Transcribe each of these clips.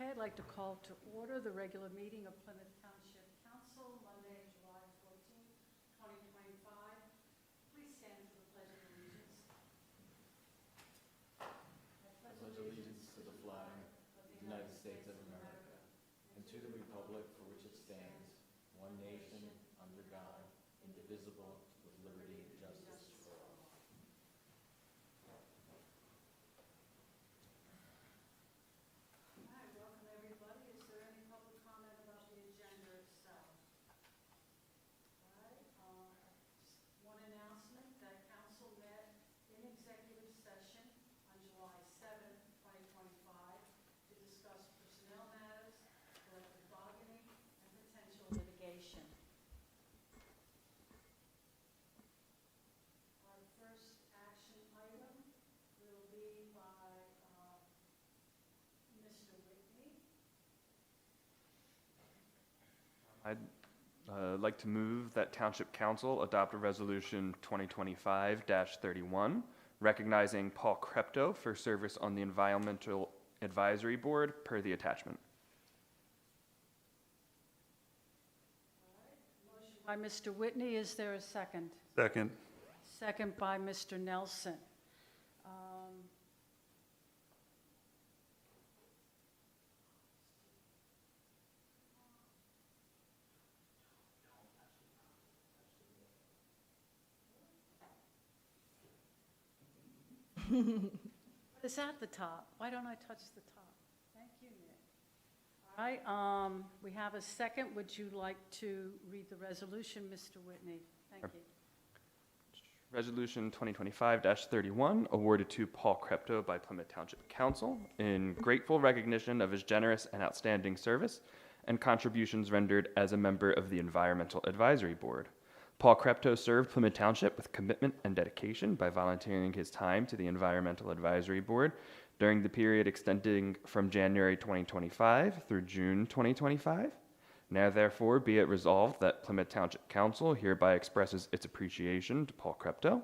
Okay, I'd like to call to order the regular meeting of Plymouth Township Council, Monday, July 14th, 2025. Please stand for the Pledge of Allegiance. I pledge allegiance to the flag of the United States of America and to the republic for which it stands, one nation, under God, indivisible, with liberty and justice for all. All right, welcome everybody. Is there any public comment about the agenda itself? All right, one announcement that council met in executive session on July 7th, 2025 to discuss personnel matters, collective bargaining, and potential litigation. Our first action item will be by Mr. Whitney. I'd like to move that Township Council adopt a resolution 2025-31 recognizing Paul Krepto for service on the Environmental Advisory Board per the attachment. Motion by Mr. Whitney. Is there a second? Second. Second by Mr. Nelson. It's at the top. Why don't I touch the top? Thank you, Nick. All right, we have a second. Would you like to read the resolution, Mr. Whitney? Thank you. Resolution 2025-31 awarded to Paul Krepto by Plymouth Township Council in grateful recognition of his generous and outstanding service and contributions rendered as a member of the Environmental Advisory Board. Paul Krepto served Plymouth Township with commitment and dedication by volunteering his time to the Environmental Advisory Board during the period extending from January 2025 through June 2025. Now therefore be it resolved that Plymouth Township Council hereby expresses its appreciation to Paul Krepto.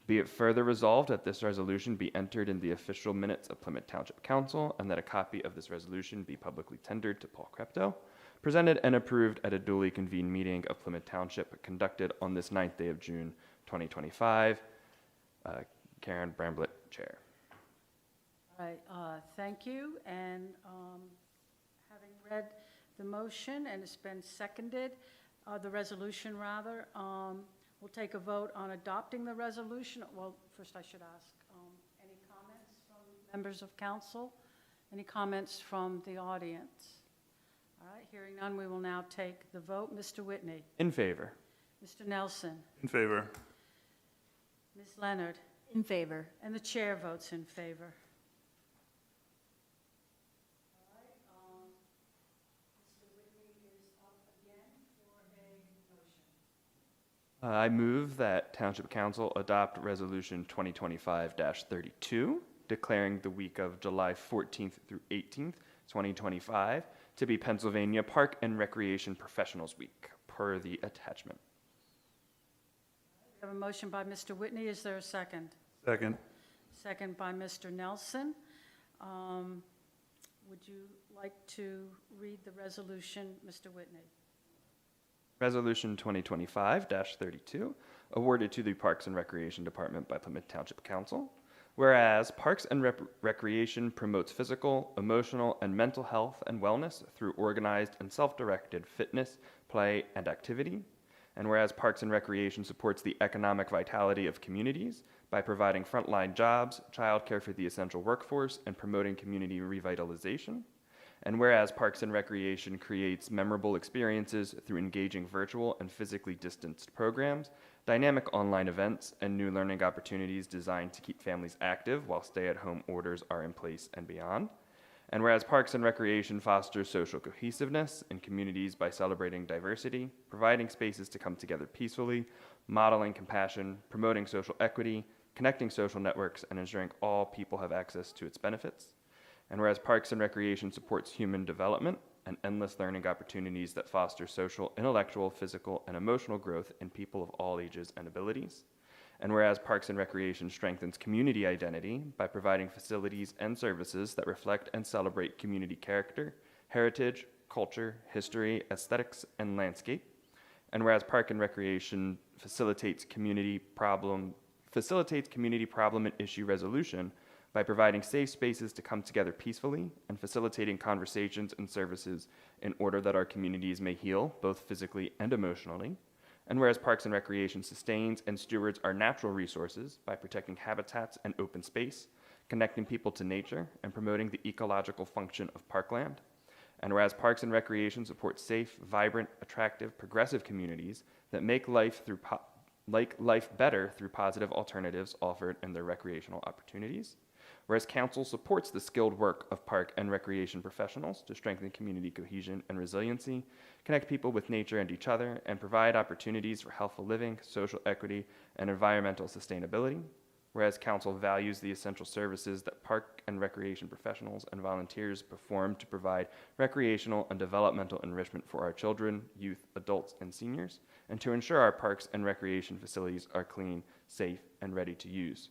Be it further resolved that this resolution be entered in the official minutes of Plymouth Township Council and that a copy of this resolution be publicly tendered to Paul Krepto, presented and approved at a duly convened meeting of Plymouth Township conducted on this 9th day of June 2025. Karen Bramblett, Chair. All right, thank you. And having read the motion and it's been seconded, the resolution rather, we'll take a vote on adopting the resolution. Well, first I should ask, any comments from members of council? Any comments from the audience? All right, hearing none, we will now take the vote. Mr. Whitney? In favor. Mr. Nelson? In favor. Ms. Leonard? In favor. And the chair votes in favor. All right, Mr. Whitney is up again for a motion. I move that Township Council adopt Resolution 2025-32, declaring the week of July 14th through 18th, 2025, to be Pennsylvania Park and Recreation Professionals Week, per the attachment. We have a motion by Mr. Whitney. Is there a second? Second. Second by Mr. Nelson. Would you like to read the resolution, Mr. Whitney? Resolution 2025-32, awarded to the Parks and Recreation Department by Plymouth Township Council. Whereas Parks and Recreation promotes physical, emotional, and mental health and wellness through organized and self-directed fitness, play, and activity. And whereas Parks and Recreation supports the economic vitality of communities by providing frontline jobs, childcare for the essential workforce, and promoting community revitalization. And whereas Parks and Recreation creates memorable experiences through engaging virtual and physically distanced programs, dynamic online events, and new learning opportunities designed to keep families active while stay-at-home orders are in place and beyond. And whereas Parks and Recreation fosters social cohesiveness in communities by celebrating diversity, providing spaces to come together peacefully, modeling compassion, promoting social equity, connecting social networks, and ensuring all people have access to its benefits. And whereas Parks and Recreation supports human development and endless learning opportunities that foster social, intellectual, physical, and emotional growth in people of all ages and abilities. And whereas Parks and Recreation strengthens community identity by providing facilities and services that reflect and celebrate community character, heritage, culture, history, aesthetics, and landscape. And whereas Park and Recreation facilitates community problem and issue resolution by providing safe spaces to come together peacefully and facilitating conversations and services in order that our communities may heal, both physically and emotionally. And whereas Parks and Recreation sustains and stewards our natural resources by protecting habitats and open space, connecting people to nature, and promoting the ecological function of parkland. And whereas Parks and Recreation supports safe, vibrant, attractive, progressive communities that make life better through positive alternatives offered in their recreational opportunities. Whereas Council supports the skilled work of park and recreation professionals to strengthen community cohesion and resiliency, connect people with nature and each other, and provide opportunities for healthful living, social equity, and environmental sustainability. Whereas Council values the essential services that park and recreation professionals and volunteers perform to provide recreational and developmental enrichment for our children, youth, adults, and seniors, and to ensure our parks and recreation facilities are clean, safe, and ready to use.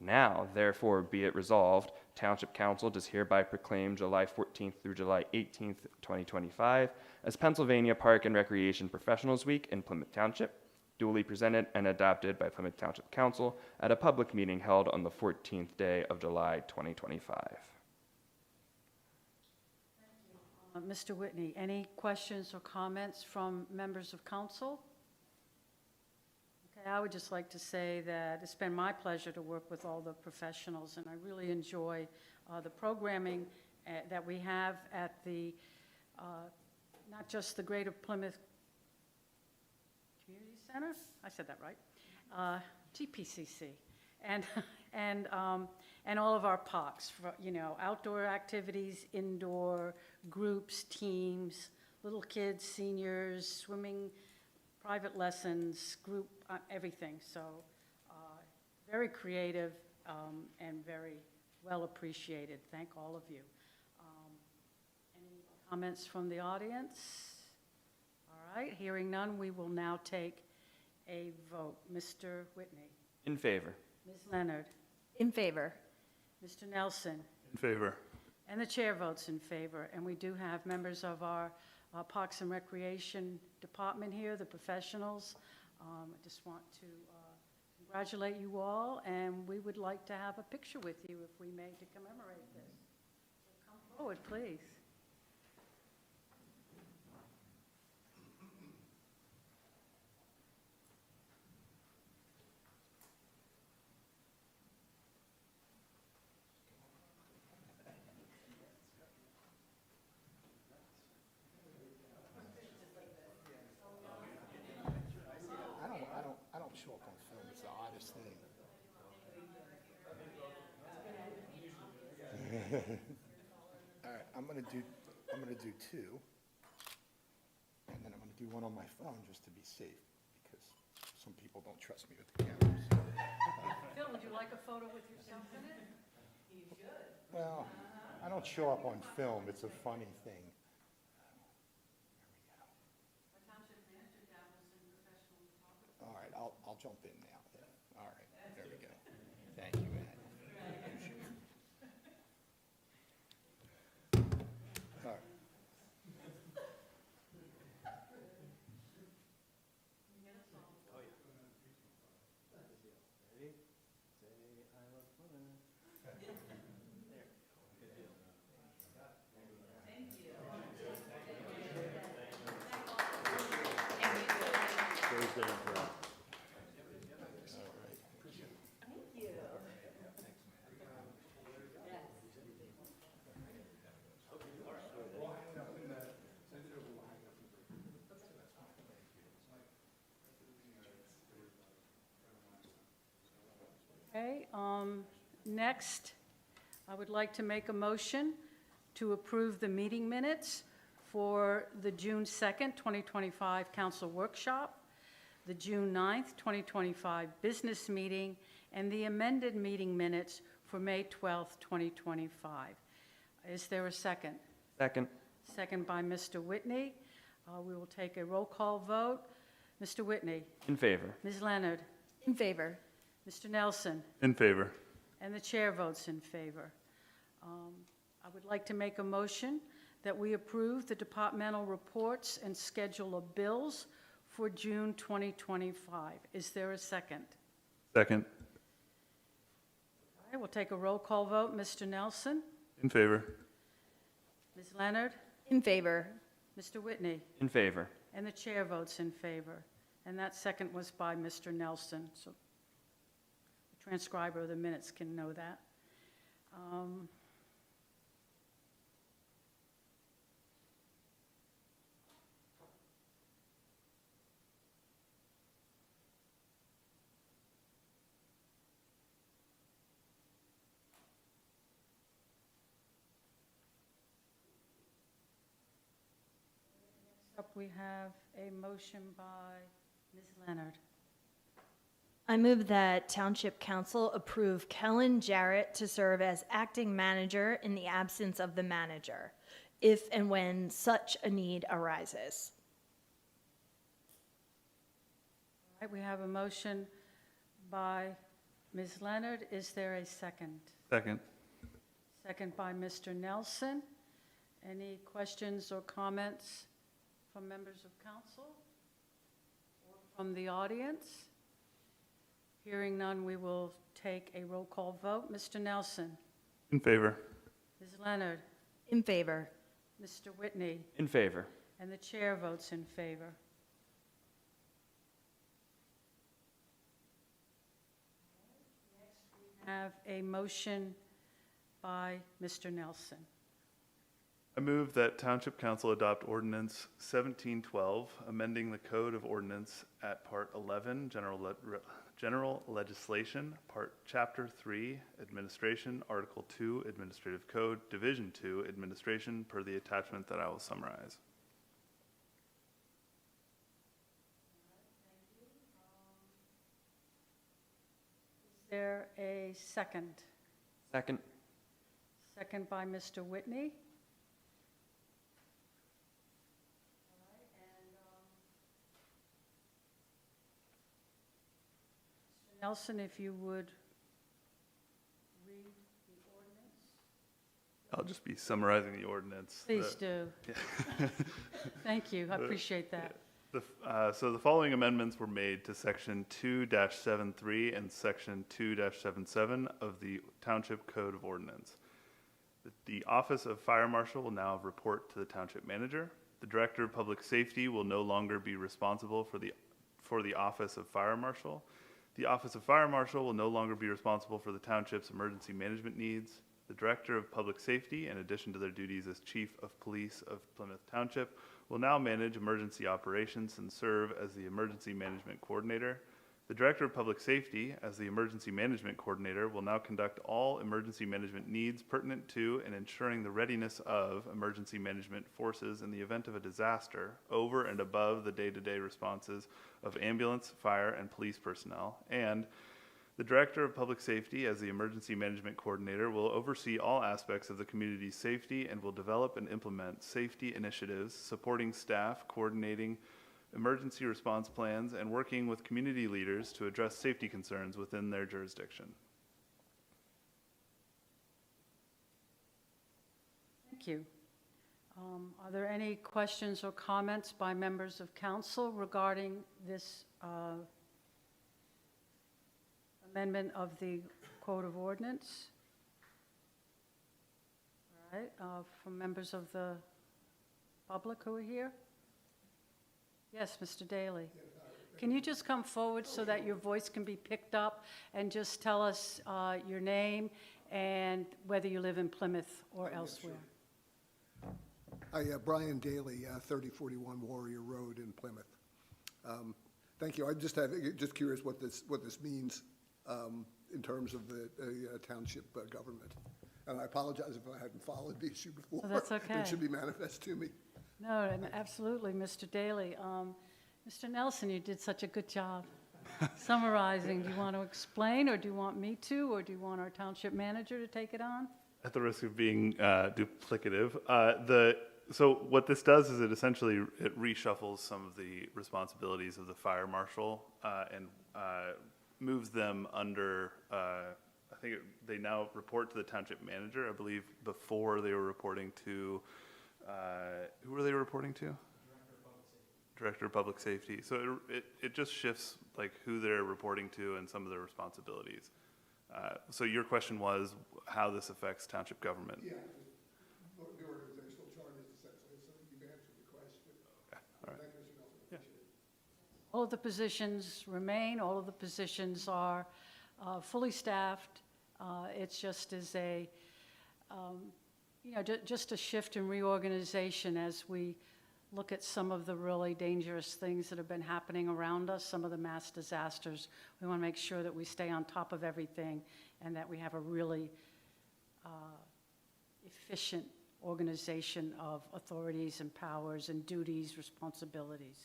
Now, therefore, be it resolved, Township Council does hereby proclaim July 14th through July 18th, 2025 as Pennsylvania Park and Recreation Professionals Week in Plymouth Township, duly presented and adopted by Plymouth Township Council at a public meeting held on the 14th day of July, 2025. Mr. Whitney, any questions or comments from members of council? Okay, I would just like to say that it's been my pleasure to work with all the professionals, and I really enjoy the programming that we have at the, not just the Greater Plymouth Community Center, I said that right, GPCC, and all of our parks, for, outdoor activities, indoor, groups, teams, little kids, seniors, swimming, private lessons, group, everything. So very creative and very well appreciated. Thank all of you. Any comments from the audience? All right, hearing none, we will now take a vote. Mr. Whitney? In favor. Ms. Leonard? In favor. Mr. Nelson? In favor. And the chair votes in favor. And we do have members of our Parks and Recreation Department here, the professionals. I just want to congratulate you all, and we would like to have a picture with you, if we may, to commemorate this. So come forward, please. I don't show up on film. It's the oddest thing. All right, I'm gonna do two, and then I'm gonna do one on my phone just to be safe, because some people don't trust me with the cameras. Phil, would you like a photo with yourself in it? Well, I don't show up on film. It's a funny thing. All right, I'll jump in now. All right, there we go. Thank you, Ed. Appreciate it. All right. Thursday and Friday. Okay, next, I would like to make a motion to approve the meeting minutes for the June 2nd, 2025 council workshop, the June 9th, 2025 business meeting, and the amended meeting minutes for May 12th, 2025. Is there a second? Second. Second by Mr. Whitney. We will take a roll call vote. Mr. Whitney? In favor. Ms. Leonard? In favor. Mr. Nelson? In favor. And the chair votes in favor. I would like to make a motion that we approve the departmental reports and schedule of bills for June 2025. Is there a second? Second. All right, we'll take a roll call vote. Mr. Nelson? In favor. Ms. Leonard? In favor. Mr. Whitney? In favor. And the chair votes in favor. And that second was by Mr. Nelson, so the transcriber of the minutes can know that. Next up, we have a motion by Ms. Leonard. I move that Township Council approve Kellen Jarrett to serve as acting manager in the absence of the manager, if and when such a need arises. All right, we have a motion by Ms. Leonard. Is there a second? Second. Second by Mr. Nelson. Any questions or comments from members of council or from the audience? Hearing none, we will take a roll call vote. Mr. Nelson? In favor. Ms. Leonard? In favor. Mr. Whitney? In favor. And the chair votes in favor. Next, we have a motion by Mr. Nelson. I move that Township Council adopt Ordinance 1712, amending the Code of Ordinance at Part 11, General Legislation, Chapter 3, Administration, Article 2, Administrative Code, Division 2, Administration, per the attachment that I will summarize. Is there a second? Second. Second by Mr. Whitney. Mr. Nelson, if you would read the ordinance. I'll just be summarizing the ordinance. Please do. Thank you, I appreciate that. So the following amendments were made to Section 2-73 and Section 2-77 of the Township Code of Ordinance. The Office of Fire Marshal will now report to the Township Manager. The Director of Public Safety will no longer be responsible for the Office of Fire Marshal. The Office of Fire Marshal will no longer be responsible for the Township's emergency management needs. The Director of Public Safety, in addition to their duties as Chief of Police of Plymouth Township, will now manage emergency operations and serve as the Emergency Management Coordinator. The Director of Public Safety, as the Emergency Management Coordinator, will now conduct all emergency management needs pertinent to and ensuring the readiness of emergency management forces in the event of a disaster over and above the day-to-day responses of ambulance, fire, and police personnel. And the Director of Public Safety, as the Emergency Management Coordinator, will oversee all aspects of the community's safety and will develop and implement safety initiatives, supporting staff, coordinating emergency response plans, and working with community leaders to address safety concerns within their jurisdiction. Thank you. Are there any questions or comments by members of council regarding this amendment of the Code of Ordinance? All right, from members of the public who are here? Yes, Mr. Daly. Can you just come forward so that your voice can be picked up and just tell us your name and whether you live in Plymouth or elsewhere? Hi, Brian Daly, 3041 Warrior Road in Plymouth. Thank you. I'm just curious what this means in terms of the township government. And I apologize if I hadn't followed the issue before. Oh, that's okay. It should be manifest to me. No, absolutely, Mr. Daly. Mr. Nelson, you did such a good job summarizing. Do you want to explain, or do you want me to, or do you want our township manager to take it on? At the risk of being duplicative, so what this does is it reshuffles some of the responsibilities of the fire marshal and moves them under, I think they now report to the township manager. I believe before they were reporting to, who were they reporting to? Director of Public Safety. So it just shifts like who they're reporting to and some of their responsibilities. So your question was how this affects township government. Yeah, just the organizational chart is essentially, so you've answered the question. Okay, all right. Thank you, Mr. Nelson, appreciate it. All of the positions remain, all of the positions are fully staffed. It's just as a, just a shift in reorganization as we look at some of the really dangerous things that have been happening around us, some of the mass disasters. We want to make sure that we stay on top of everything and that we have a really efficient organization of authorities and powers and duties, responsibilities.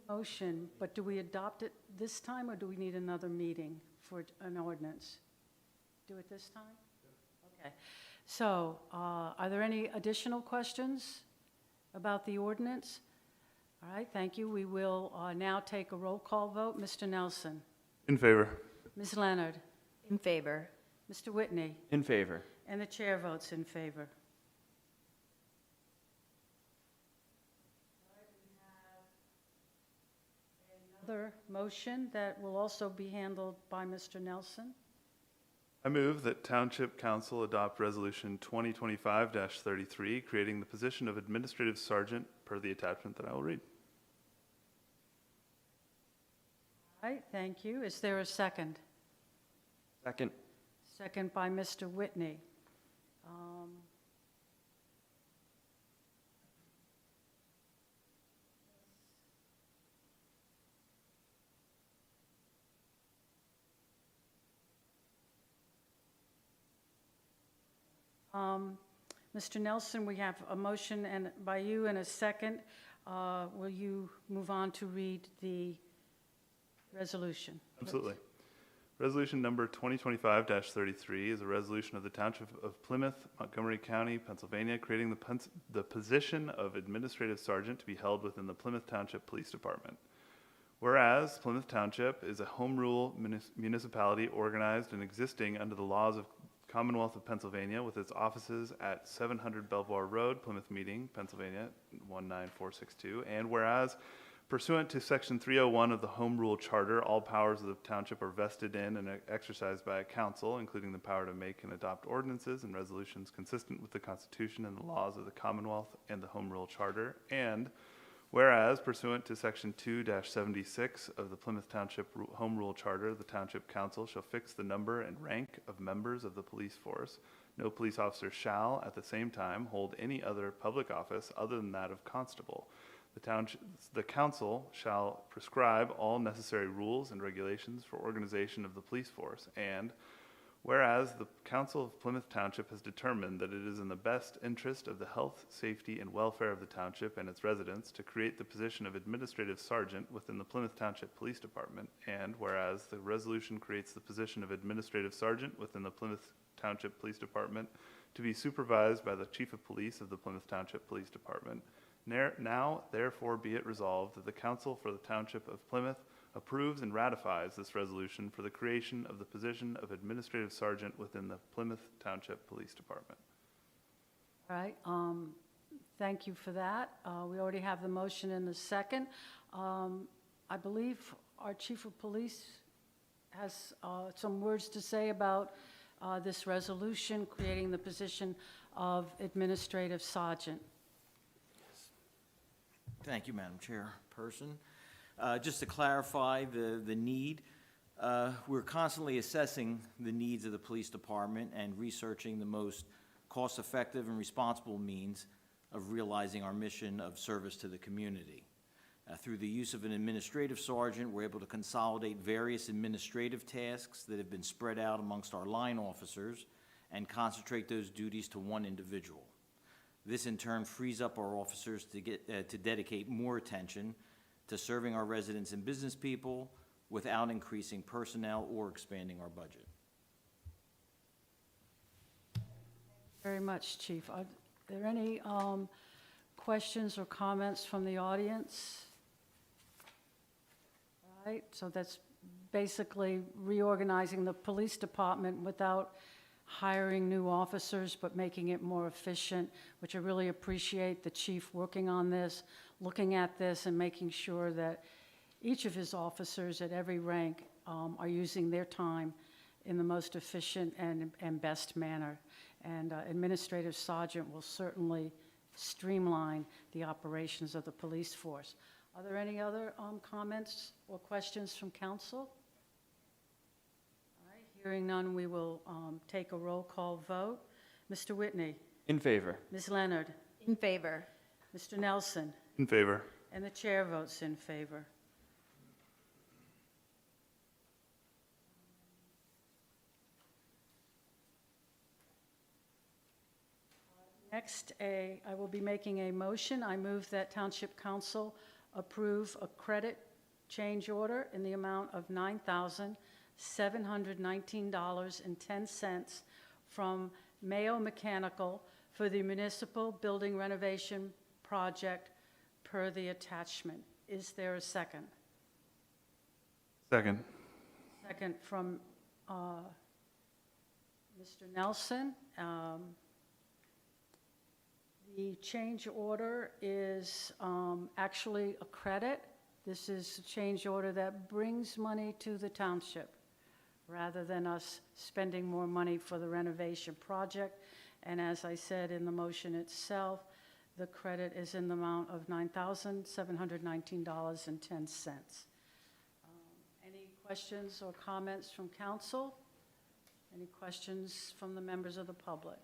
Motion, but do we adopt it this time, or do we need another meeting for an ordinance? Do it this time? Okay. So, are there any additional questions about the ordinance? All right, thank you. We will now take a roll call vote. Mr. Nelson? In favor. Ms. Leonard? In favor. Mr. Whitney? In favor. And the chair votes in favor. Another motion that will also be handled by Mr. Nelson. I move that Township Council adopt Resolution 2025-33, creating the position of Administrative Sergeant per the attachment that I will read. All right, thank you. Is there a second? Second. Second by Mr. Whitney. Mr. Nelson, we have a motion and by you and a second. Will you move on to read the resolution? Absolutely. Resolution number 2025-33 is a resolution of the Township of Plymouth, Montgomery County, Pennsylvania, creating the position of Administrative Sergeant to be held within the Plymouth Township Police Department. Whereas Plymouth Township is a home rule municipality organized and existing under the laws of Commonwealth of Pennsylvania with its offices at 700 Belvoir Road, Plymouth Meeting, Pennsylvania 19462, and whereas pursuant to Section 301 of the Home Rule Charter, all powers of the township are vested in and exercised by a council, including the power to make and adopt ordinances and resolutions consistent with the Constitution and the laws of the Commonwealth and the Home Rule Charter, and whereas pursuant to Section 2-76 of the Plymouth Township Home Rule Charter, the Township Council shall fix the number and rank of members of the police force. No police officer shall, at the same time, hold any other public office other than that of constable. The council shall prescribe all necessary rules and regulations for organization of the police force, and whereas the Council of Plymouth Township has determined that it is in the best interest of the health, safety, and welfare of the township and its residents to create the position of Administrative Sergeant within the Plymouth Township Police Department, and whereas the resolution creates the position of Administrative Sergeant within the Plymouth Township Police Department to be supervised by the Chief of Police of the Plymouth Township Police Department. Now, therefore, be it resolved that the Council for the Township of Plymouth approves and ratifies this resolution for the creation of the position of Administrative Sergeant within the Plymouth Township Police Department. All right, thank you for that. We already have the motion in the second. I believe our Chief of Police has some words to say about this resolution creating the position of Administrative Sergeant. Thank you, Madam Chairperson. Just to clarify the need, we're constantly assessing the needs of the police department and researching the most cost-effective and responsible means of realizing our mission of service to the community. Through the use of an administrative sergeant, we're able to consolidate various administrative tasks that have been spread out amongst our line officers and concentrate those duties to one individual. This in turn frees up our officers to dedicate more attention to serving our residents and business people without increasing personnel or expanding our budget. Very much, Chief. Are there any questions or comments from the audience? All right, so that's basically reorganizing the police department without hiring new officers, but making it more efficient, which I really appreciate the chief working on this, looking at this and making sure that each of his officers at every rank are using their time in the most efficient and best manner. And Administrative Sergeant will certainly streamline the operations of the police force. Are there any other comments or questions from council? All right, hearing none, we will take a roll call vote. Mr. Whitney? In favor. Ms. Leonard? In favor. Mr. Nelson? In favor. And the chair votes in favor. Next, I will be making a motion. I move that Township Council approve a credit change order in the amount of $9,719.10 from Mayo Mechanical for the municipal building renovation project per the attachment. Is there a second? Second. Second from Mr. Nelson. The change order is actually a credit. This is a change order that brings money to the township rather than us spending more money for the renovation project. And as I said in the motion itself, the credit is in the amount of $9,719.10. Any questions or comments from council? Any questions from the members of the public?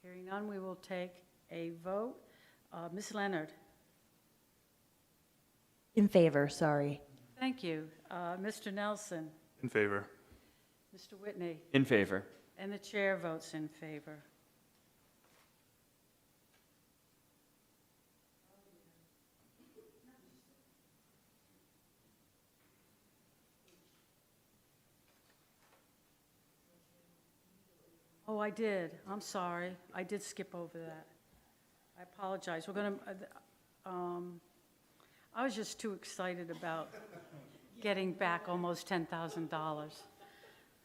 Hearing none, we will take a vote. Ms. Leonard? In favor, sorry. Thank you. Mr. Nelson? In favor. Mr. Whitney? In favor. And the chair votes in favor. Oh, I did. I'm sorry. I did skip over that. I apologize. We're going to, I was just too excited about getting back almost $10,000.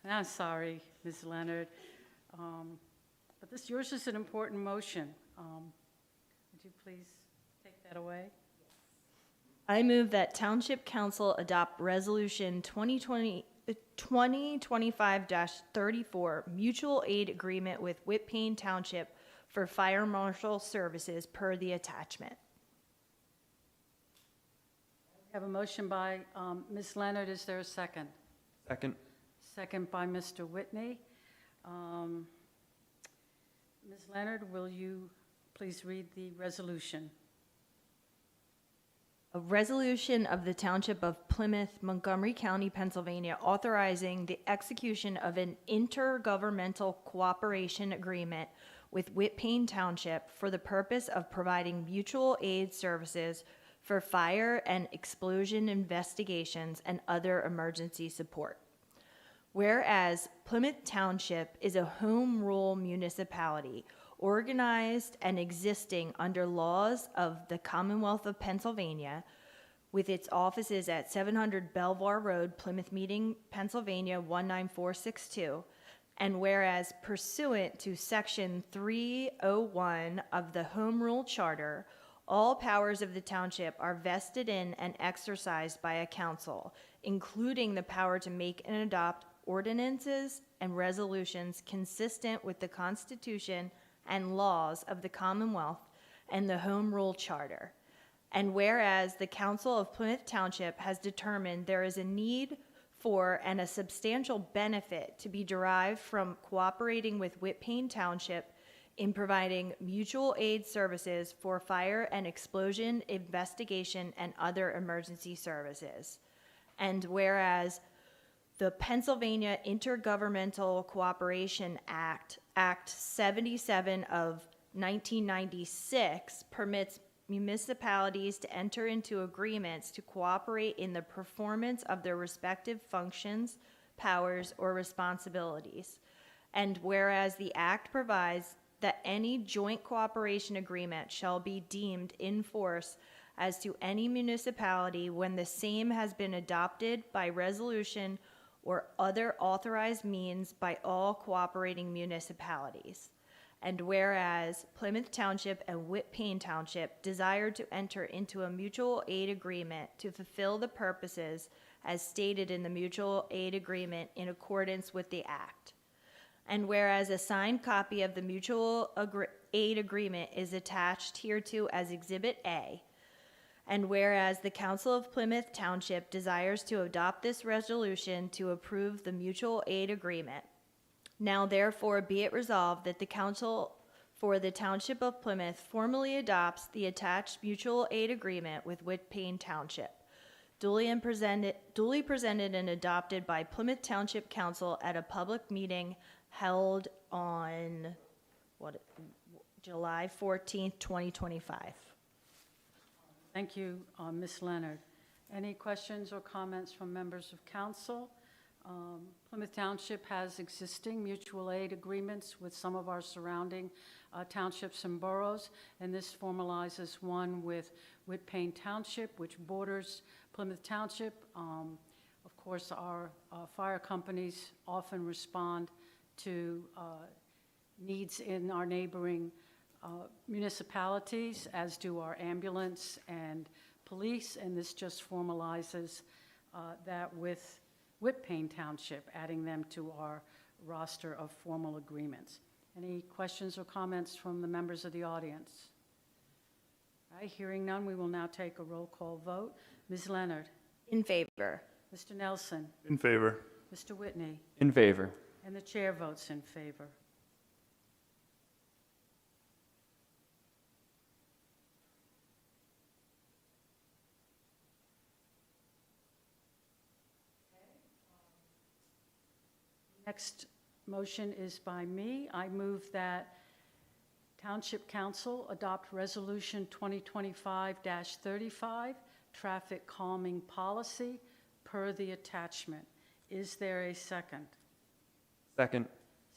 And I'm sorry, Ms. Leonard. But yours is an important motion. Would you please take that away? I move that Township Council adopt Resolution 2025-34, Mutual Aid Agreement with Whitpain Township for Fire Marshal Services per the attachment. We have a motion by Ms. Leonard. Is there a second? Second. Second by Mr. Whitney. Ms. Leonard, will you please read the resolution? A resolution of the Township of Plymouth, Montgomery County, Pennsylvania, authorizing the execution of an intergovernmental cooperation agreement with Whitpain Township for the purpose of providing mutual aid services for fire and explosion investigations and other emergency support. Whereas Plymouth Township is a home rule municipality organized and existing under laws of the Commonwealth of Pennsylvania, with its offices at 700 Belvoir Road, Plymouth Meeting, Pennsylvania 19462, and whereas pursuant to Section 301 of the Home Rule Charter, all powers of the township are vested in and exercised by a council, including the power to make and adopt ordinances and resolutions consistent with the Constitution and laws of the Commonwealth and the Home Rule Charter. And whereas the Council of Plymouth Township has determined there is a need for and a substantial benefit to be derived from cooperating with Whitpain Township in providing mutual aid services for fire and explosion investigation and other emergency services. And whereas the Pennsylvania Intergovernmental Cooperation Act, Act 77 of 1996, permits municipalities to enter into agreements to cooperate in the performance of their respective functions, powers, or responsibilities. And whereas the act provides that any joint cooperation agreement shall be deemed in force as to any municipality when the same has been adopted by resolution or other authorized means by all cooperating municipalities. And whereas Plymouth Township and Whitpain Township desire to enter into a mutual aid agreement to fulfill the purposes as stated in the mutual aid agreement in accordance with the act. And whereas a signed copy of the mutual aid agreement is attached hereto as Exhibit A, and whereas the Council of Plymouth Township desires to adopt this resolution to approve the mutual aid agreement, now therefore be it resolved that the Council for the Township of Plymouth formally adopts the attached mutual aid agreement with Whitpain Township, duly presented and adopted by Plymouth Township Council at a public meeting held on July 14th, 2025. Thank you, Ms. Leonard. Any questions or comments from members of council? Plymouth Township has existing mutual aid agreements with some of our surrounding townships and boroughs, and this formalizes one with Whitpain Township, which borders Plymouth Township. Of course, our fire companies often respond to needs in our neighboring municipalities, as do our ambulance and police, and this just formalizes that with Whitpain Township, adding them to our roster of formal agreements. Any questions or comments from the members of the audience? All right, hearing none, we will now take a roll call vote. Ms. Leonard? In favor. Mr. Nelson? In favor. Mr. Whitney? In favor. And the chair votes in favor. Next motion is by me. I move that Township Council adopt Resolution 2025-35, Traffic Calming Policy, per the attachment. Is there a second? Second.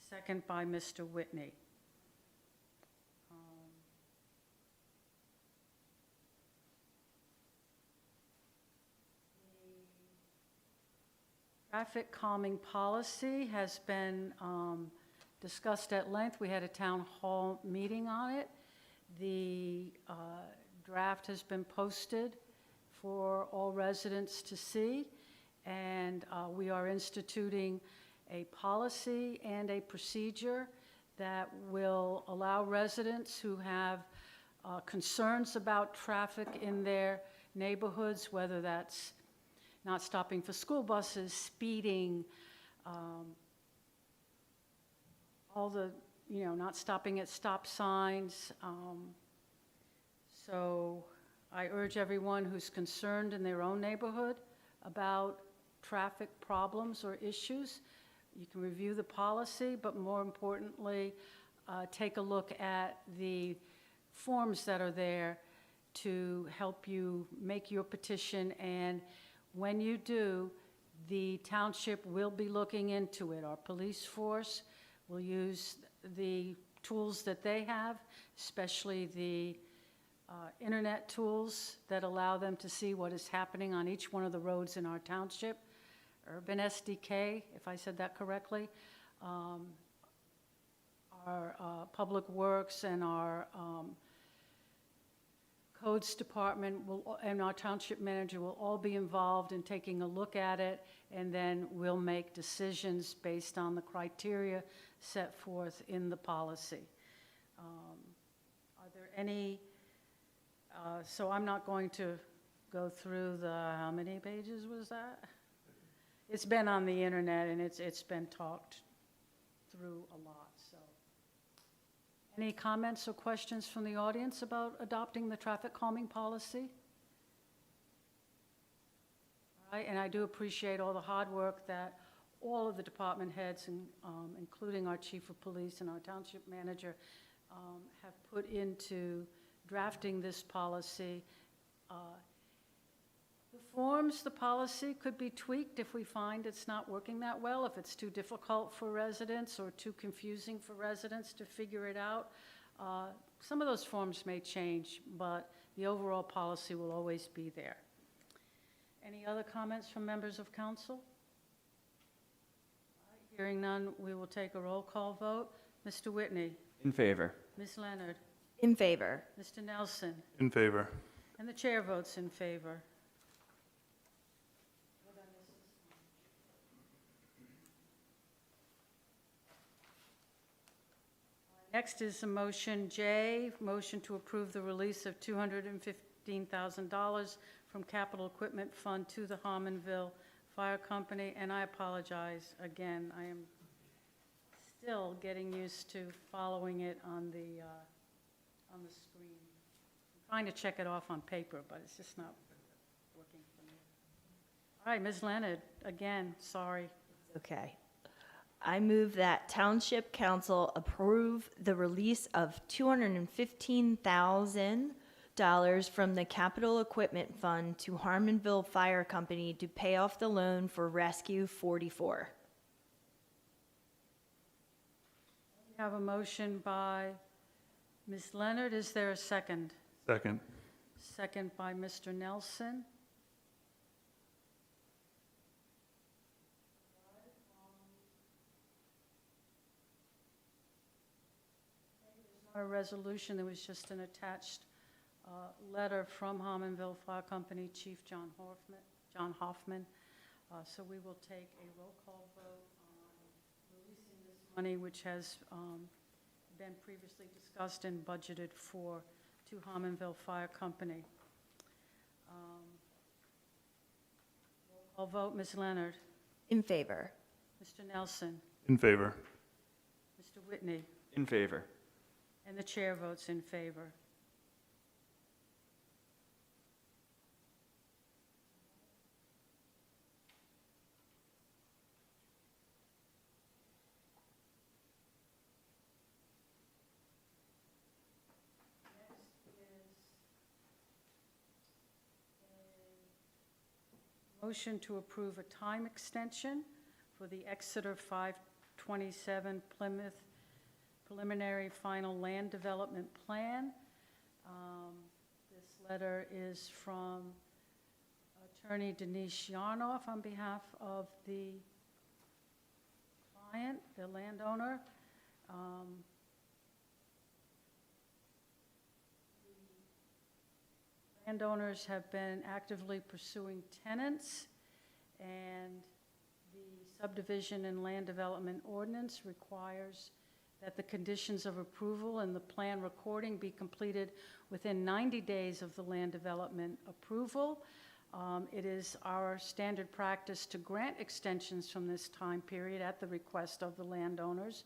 Second by Mr. Whitney. Traffic calming policy has been discussed at length. We had a town hall meeting on it. The draft has been posted for all residents to see, and we are instituting a policy and a procedure that will allow residents who have concerns about traffic in their neighborhoods, whether that's not stopping for school buses, speeding, all the, not stopping at stop signs. So I urge everyone who's concerned in their own neighborhood about traffic problems or issues, you can review the policy, but more importantly, take a look at the forms that are there to help you make your petition. And when you do, the township will be looking into it. Our police force will use the tools that they have, especially the internet tools that allow them to see what is happening on each one of the roads in our township. Urban SDK, if I said that correctly. Our Public Works and our Codes Department and our township manager will all be involved in taking a look at it, and then we'll make decisions based on the criteria set forth in the policy. Are there any, so I'm not going to go through the, how many pages was that? It's been on the internet and it's been talked through a lot, so. Any comments or questions from the audience about adopting the traffic calming policy? All right, and I do appreciate all the hard work that all of the department heads, including our chief of police and our township manager, have put into drafting this policy, the forms, the policy could be tweaked if we find it's not working that well, if it's too difficult for residents or too confusing for residents to figure it out. Some of those forms may change, but the overall policy will always be there. Any other comments from members of council? Hearing none, we will take a roll call vote. Mr. Whitney? In favor. Ms. Leonard? In favor. Mr. Nelson? In favor. And the chair votes in favor. Next is a motion J, motion to approve the release of $215,000 from Capital Equipment Fund to the Harmonville Fire Company. And I apologize again, I am still getting used to following it on the screen. I'm trying to check it off on paper, but it's just not working for me. All right, Ms. Leonard, again, sorry. Okay. I move that Township Council approve the release of $215,000 from the Capital Equipment Fund to Harmonville Fire Company to pay off the loan for Rescue 44. We have a motion by Ms. Leonard. Is there a second? Second. Second by Mr. Nelson. A resolution, there was just an attached letter from Harmonville Fire Company Chief John Hoffman. So we will take a roll call vote on releasing this money, which has been previously discussed and budgeted for to Harmonville Fire Company. Roll call vote, Ms. Leonard. In favor. Mr. Nelson. In favor. Mr. Whitney. In favor. And the chair votes in favor. Motion to approve a time extension for the Exeter 527 Plymouth Preliminary Final Land Development Plan. This letter is from Attorney Denise Yarnoff on behalf of the client, the landowner. Landowners have been actively pursuing tenants, and the subdivision and land development ordinance requires that the conditions of approval and the plan recording be completed within 90 days of the land development approval. It is our standard practice to grant extensions from this time period at the request of the landowners.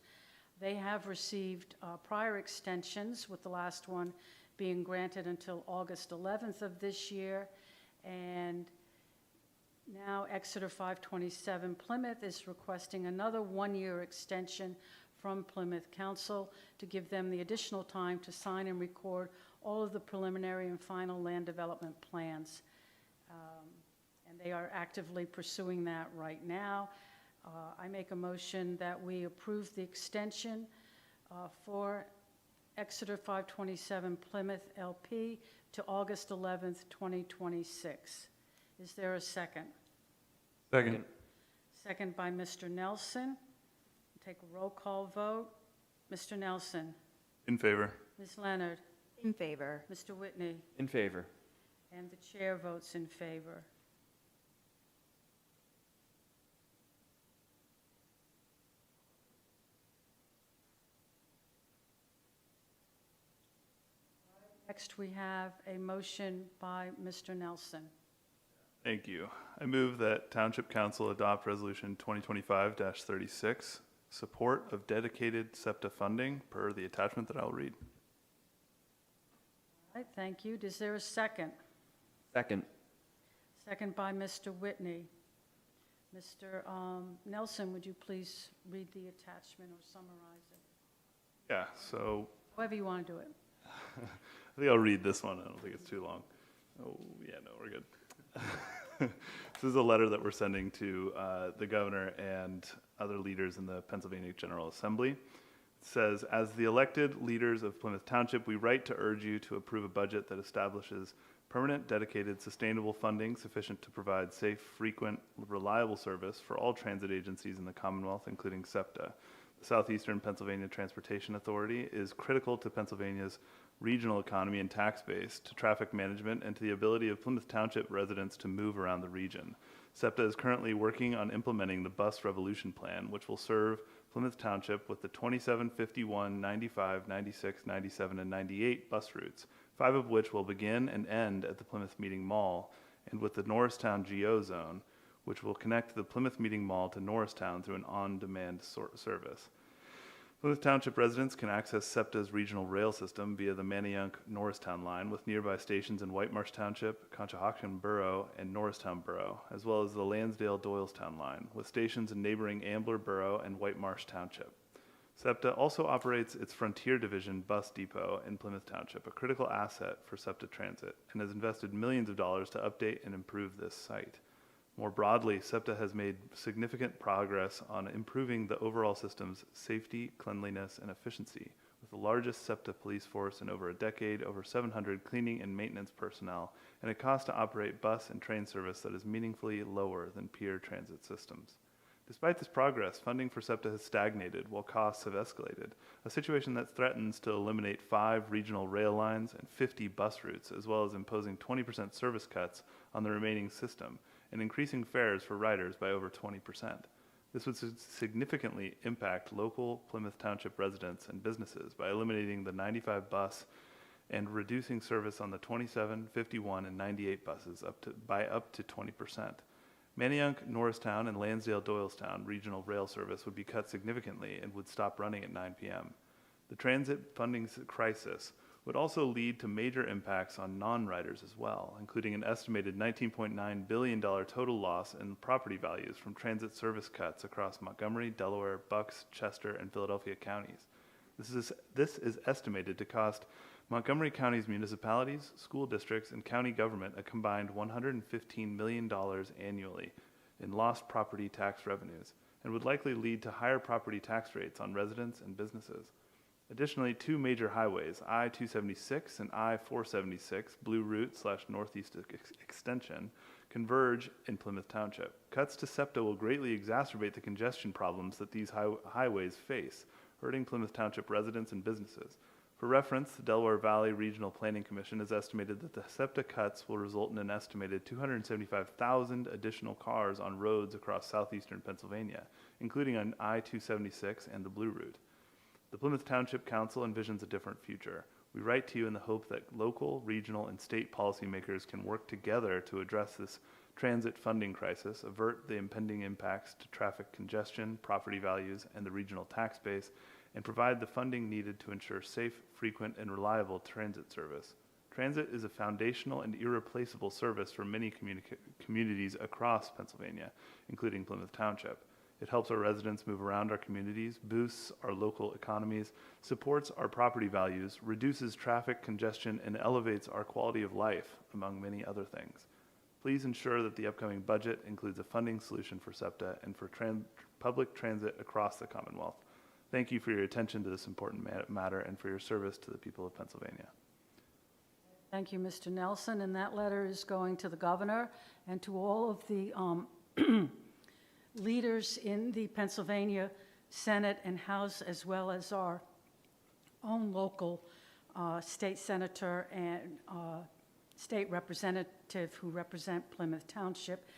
They have received prior extensions, with the last one being granted until August 11th of this year. And now Exeter 527 Plymouth is requesting another one-year extension from Plymouth Council to give them the additional time to sign and record all of the preliminary and final land development plans. And they are actively pursuing that right now. I make a motion that we approve the extension for Exeter 527 Plymouth LP to August 11th, 2026. Is there a second? Second. Second by Mr. Nelson. Take a roll call vote. Mr. Nelson. In favor. Ms. Leonard. In favor. Mr. Whitney. In favor. And the chair votes in favor. Next, we have a motion by Mr. Nelson. Thank you. I move that Township Council adopt Resolution 2025-36, support of dedicated SEPTA funding per the attachment that I'll read. All right, thank you. Is there a second? Second. Second by Mr. Whitney. Mr. Nelson, would you please read the attachment or summarize it? Yeah, so However you want to do it. I think I'll read this one. I don't think it's too long. Oh, yeah, no, we're good. This is a letter that we're sending to the governor and other leaders in the Pennsylvania General Assembly. It says, as the elected leaders of Plymouth Township, we write to urge you to approve a budget that establishes permanent, dedicated, sustainable funding sufficient to provide safe, frequent, reliable service for all transit agencies in the Commonwealth, including SEPTA. The Southeastern Pennsylvania Transportation Authority is critical to Pennsylvania's regional economy and tax base, to traffic management, and to the ability of Plymouth Township residents to move around the region. SEPTA is currently working on implementing the Bus Revolution Plan, which will serve Plymouth Township with the 27, 51, 95, 96, 97, and 98 bus routes, 5 of which will begin and end at the Plymouth Meeting Mall, and with the Norristown GO Zone, which will connect the Plymouth Meeting Mall to Norristown through an on-demand service. Plymouth Township residents can access SEPTA's regional rail system via the Manayunk-Norristown line with nearby stations in Whitemarsh Township, Conshohocken Borough, and Norristown Borough, as well as the Lansdale-Doylestown line with stations in neighboring Ambler Borough and Whitemarsh Township. SEPTA also operates its Frontier Division bus depot in Plymouth Township, a critical asset for SEPTA Transit, and has invested millions of dollars to update and improve this site. More broadly, SEPTA has made significant progress on improving the overall system's safety, cleanliness, and efficiency, with the largest SEPTA police force in over a decade, over 700 cleaning and maintenance personnel, and a cost to operate bus and train service that is meaningfully lower than peer transit systems. Despite this progress, funding for SEPTA has stagnated while costs have escalated, a situation that threatens to eliminate 5 regional rail lines and 50 bus routes, as well as imposing 20% service cuts on the remaining system, and increasing fares for riders by over 20%. This would significantly impact local Plymouth Township residents and businesses by eliminating the 95 bus and reducing service on the 27, 51, and 98 buses by up to 20%. Manayunk, Norristown, and Lansdale-Doylestown regional rail service would be cut significantly and would stop running at 9 p.m. The transit funding crisis would also lead to major impacts on non-riders as well, including an estimated $19.9 billion total loss in property values from transit service cuts across Montgomery, Delaware, Bucks, Chester, and Philadelphia counties. This is estimated to cost Montgomery County's municipalities, school districts, and county government a combined $115 million annually in lost property tax revenues, and would likely lead to higher property tax rates on residents and businesses. Additionally, 2 major highways, I-276 and I-476, Blue Route/Northeast Extension, converge in Plymouth Township. Cuts to SEPTA will greatly exacerbate the congestion problems that these highways face, hurting Plymouth Township residents and businesses. For reference, the Delaware Valley Regional Planning Commission has estimated that the SEPTA cuts will result in an estimated 275,000 additional cars on roads across southeastern Pennsylvania, including on I-276 and the Blue Route. The Plymouth Township Council envisions a different future. We write to you in the hope that local, regional, and state policymakers can work together to address this transit funding crisis, avert the impending impacts to traffic congestion, property values, and the regional tax base, and provide the funding needed to ensure safe, frequent, and reliable transit service. Transit is a foundational and irreplaceable service for many communities across Pennsylvania, including Plymouth Township. It helps our residents move around our communities, boosts our local economies, supports our property values, reduces traffic congestion, and elevates our quality of life, among many other things. Please ensure that the upcoming budget includes a funding solution for SEPTA and for public transit across the Commonwealth. Thank you for your attention to this important matter and for your service to the people of Pennsylvania. Thank you, Mr. Nelson, and that letter is going to the governor and to all of the leaders in the Pennsylvania Senate and House, as well as our own local state senator and state representative who represent Plymouth Township,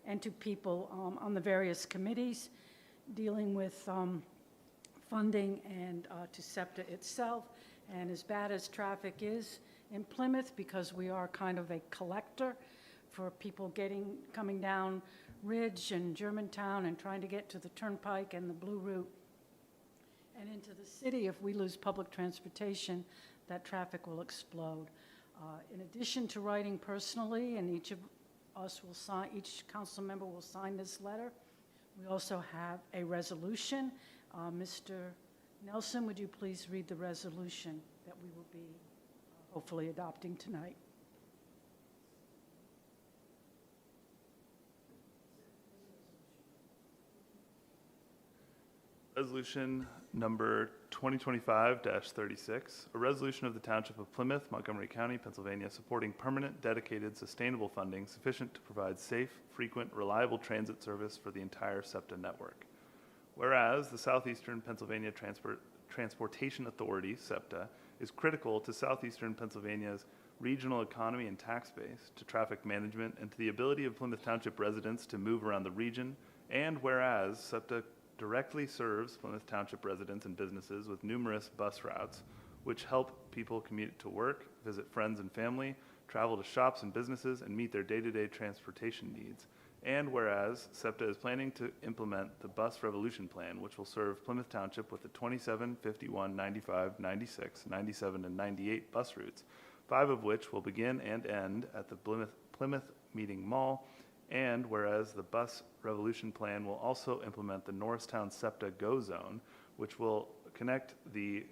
and to people on the various committees dealing with funding and to SEPTA itself. And as bad as traffic is in Plymouth, because we are kind of a collector for people coming down Ridge and Germantown and trying to get to the Turnpike and the Blue Route and into the city, if we lose public transportation, that traffic will explode. In addition to writing personally, and each of us will sign, each council member will sign this letter, we also have a resolution. Mr. Nelson, would you please read the resolution? that we will be hopefully adopting tonight. Resolution number 2025-36, a resolution of the Township of Plymouth, Montgomery County, Pennsylvania, supporting permanent, dedicated, sustainable funding sufficient to provide safe, frequent, reliable transit service for the entire SEPTA network. Whereas the Southeastern Pennsylvania Transportation Authority, SEPTA, is critical to Southeastern Pennsylvania's regional economy and tax base, to traffic management, and to the ability of Plymouth Township residents to move around the region, and whereas SEPTA directly serves Plymouth Township residents and businesses with numerous bus routes, which help people commute to work, visit friends and family, travel to shops and businesses, and meet their day-to-day transportation needs. And whereas SEPTA is planning to implement the Bus Revolution Plan, which will serve Plymouth Township with the 27, 51, 95, 96, 97, and 98 bus routes, 5 of which will begin and end at the Plymouth Meeting Mall. And whereas the Bus Revolution Plan will also implement the Norristown SEPTA Go Zone, which will connect the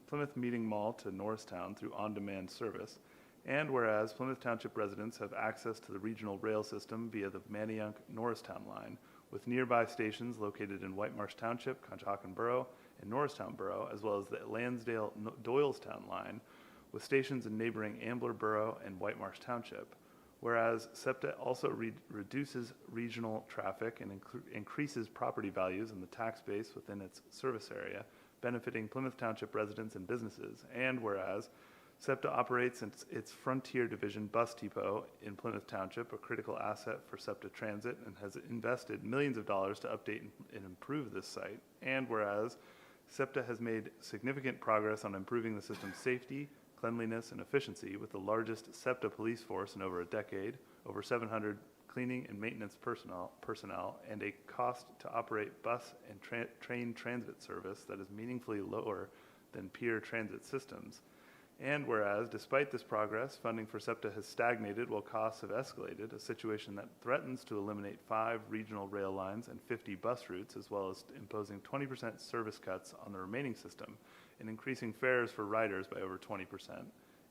Plymouth Meeting Mall to Norristown through on-demand service. And whereas Plymouth Township residents have access to the regional rail system via the Manayunk-Norristown line, with nearby stations located in Whitemarsh Township, Conshohocken Borough, and Norristown Borough, as well as the Lansdale-Doylestown line, with stations in neighboring Ambler Borough and Whitemarsh Township. Whereas SEPTA also reduces regional traffic and increases property values and the tax base within its service area, benefiting Plymouth Township residents and businesses. And whereas SEPTA operates its Frontier Division bus depot in Plymouth Township, a critical asset for SEPTA Transit, and has invested millions of dollars to update and improve this site. And whereas SEPTA has made significant progress on improving the system's safety, cleanliness, and efficiency, with the largest SEPTA police force in over a decade, over 700 cleaning and maintenance personnel, and a cost to operate bus and train transit service that is meaningfully lower than peer transit systems. And whereas, despite this progress, funding for SEPTA has stagnated while costs have escalated, a situation that threatens to eliminate 5 regional rail lines and 50 bus routes, as well as imposing 20% service cuts on the remaining system and increasing fares for riders by over 20%.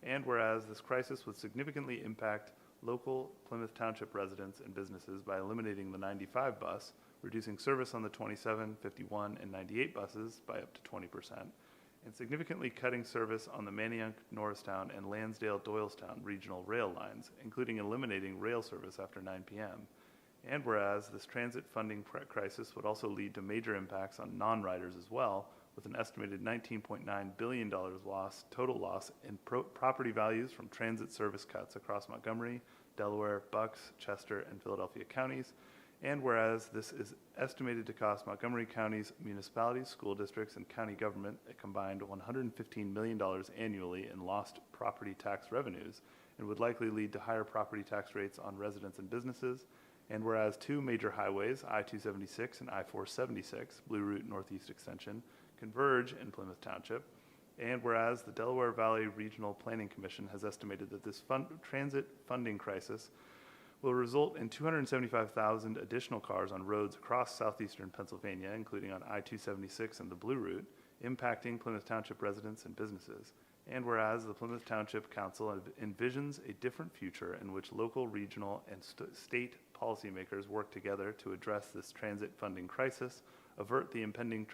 And whereas this crisis would significantly impact local Plymouth Township residents and businesses by eliminating the 95 bus, reducing service on the 27, 51, and 98 buses by up to 20%, and significantly cutting service on the Manayunk, Norristown, and Lansdale-Doylestown regional rail lines, including eliminating rail service after 9 p.m. And whereas this transit funding crisis would also lead to major impacts on non-riders as well, with an estimated $19.9 billion total loss in property values from transit service cuts across Montgomery, Delaware, Bucks, Chester, and Philadelphia counties. And whereas this is estimated to cost Montgomery County's municipalities, school districts, and county government a combined $115 million annually in lost property tax revenues, and would likely lead to higher property tax rates on residents and businesses. And whereas 2 major highways, I-276 and I-476, Blue Route Northeast Extension, converge in Plymouth Township. And whereas the Delaware Valley Regional Planning Commission has estimated that this transit funding crisis will result in 275,000 additional cars on roads across southeastern Pennsylvania, including on I-276 and the Blue Route, impacting Plymouth Township residents and businesses. And whereas the Plymouth Township Council envisions a different future in which local, regional, and state policymakers work together to address this transit funding crisis, avert the impending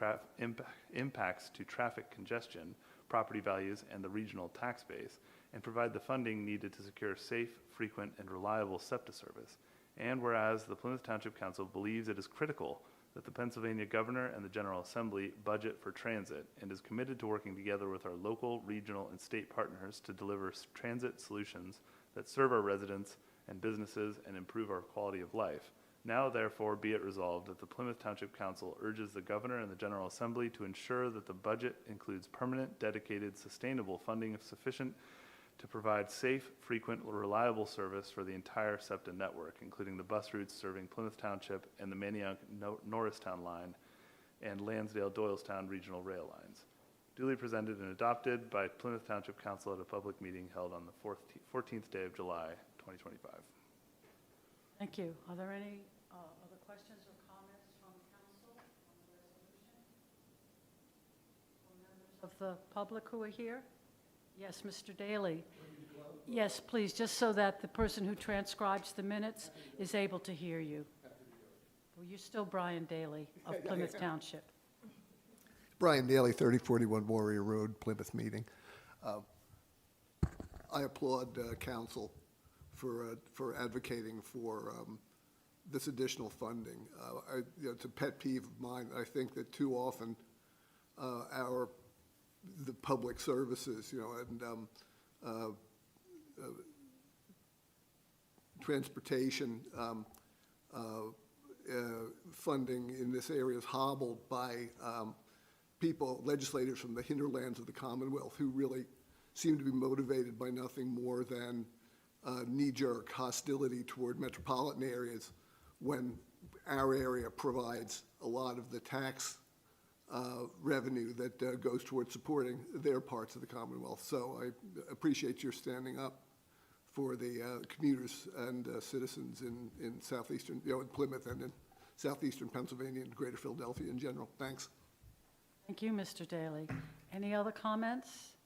impacts to traffic congestion, property values, and the regional tax base, and provide the funding needed to secure safe, frequent, and reliable SEPTA service. And whereas the Plymouth Township Council believes it is critical that the Pennsylvania Governor and the General Assembly budget for transit, and is committed to working together with our local, regional, and state partners to deliver transit solutions that serve our residents and businesses and improve our quality of life. Now, therefore, be it resolved that the Plymouth Township Council urges the Governor and the General Assembly to ensure that the budget includes permanent, dedicated, sustainable funding sufficient to provide safe, frequent, reliable service for the entire SEPTA network, including the bus routes serving Plymouth Township and the Manayunk-Norristown line and Lansdale-Doylestown regional rail lines. Duly presented and adopted by Plymouth Township Council at a public meeting held on the 14th day of July, 2025. Thank you. Are there any other questions or comments from council on the resolution? Or members of the public who are here? Yes, Mr. Daly. Yes, please, just so that the person who transcribes the minutes is able to hear you. Well, you're still Brian Daly of Plymouth Township. Brian Daly, 3041 Warrior Road, Plymouth meeting. I applaud council for advocating for this additional funding. It's a pet peeve of mine. I think that too often the public services, and transportation funding in this area is hobbled by people, legislators from the hinterlands of the Commonwealth, who really seem to be motivated by nothing more than knee-jerk hostility toward metropolitan areas, when our area provides a lot of the tax revenue that goes towards supporting their parts of the Commonwealth. So I appreciate your standing up for the commuters and citizens in southeastern, in Plymouth and in southeastern Pennsylvania and greater Philadelphia in general. Thanks. Thank you, Mr. Daly. Any other comments?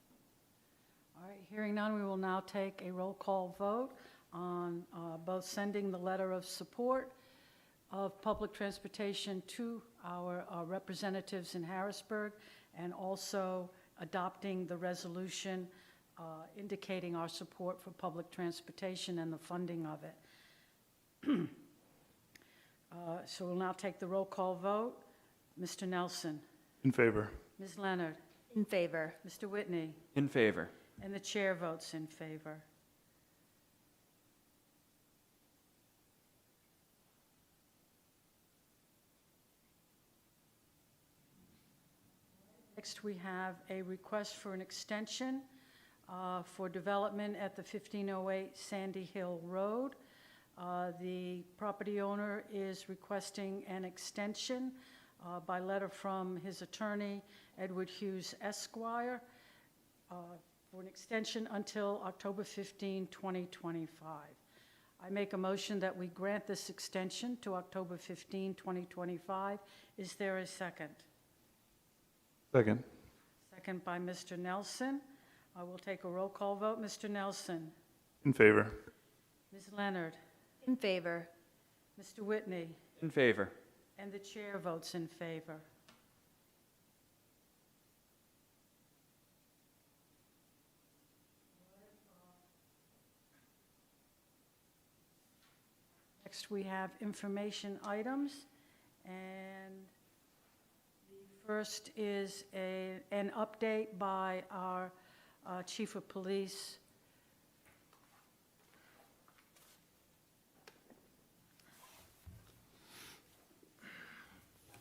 All right, hearing none, we will now take a roll call vote on both sending the letter of support of public transportation to our representatives in Harrisburg, and also adopting the resolution indicating our support for public transportation and the funding of it. So we'll now take the roll call vote. Mr. Nelson. In favor. Ms. Leonard. In favor. Mr. Whitney. In favor. And the chair votes in favor. Next, we have a request for an extension for development at the 1508 Sandy Hill Road. The property owner is requesting an extension by letter from his attorney, Edward Hughes Esquire, for an extension until October 15, 2025. I make a motion that we grant this extension to October 15, 2025. Is there a second? Second. Second by Mr. Nelson. I will take a roll call vote. Mr. Nelson. In favor. Ms. Leonard. In favor. Mr. Whitney. In favor. And the chair votes in favor. Next, we have information items, and the first is an update by our Chief of Police.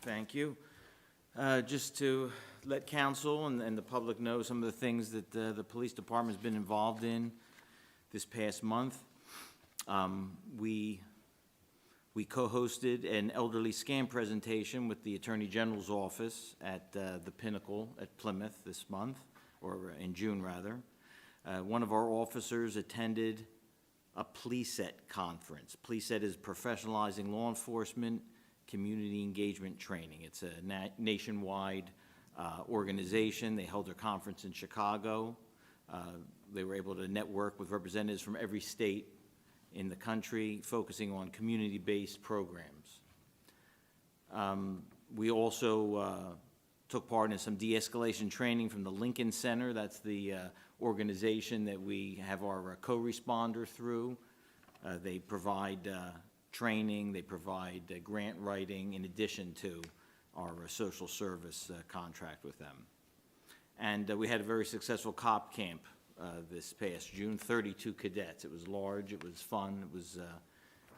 Thank you. Just to let council and the public know some of the things that the police department's been involved in this past month. We co-hosted an elderly scam presentation with the Attorney General's office at the Pinnacle at Plymouth this month, or in June rather. One of our officers attended a PLESET conference. PLESET is Professionalizing Law Enforcement Community Engagement Training. It's a nationwide organization. They held their conference in Chicago. They were able to network with representatives from every state in the country, focusing on community-based programs. We also took part in some de-escalation training from the Lincoln Center. That's the organization that we have our co-responder through. They provide training, they provide grant writing in addition to our social service contract with them. And we had a very successful cop camp this past June, 32 cadets. It was large, it was fun, it was,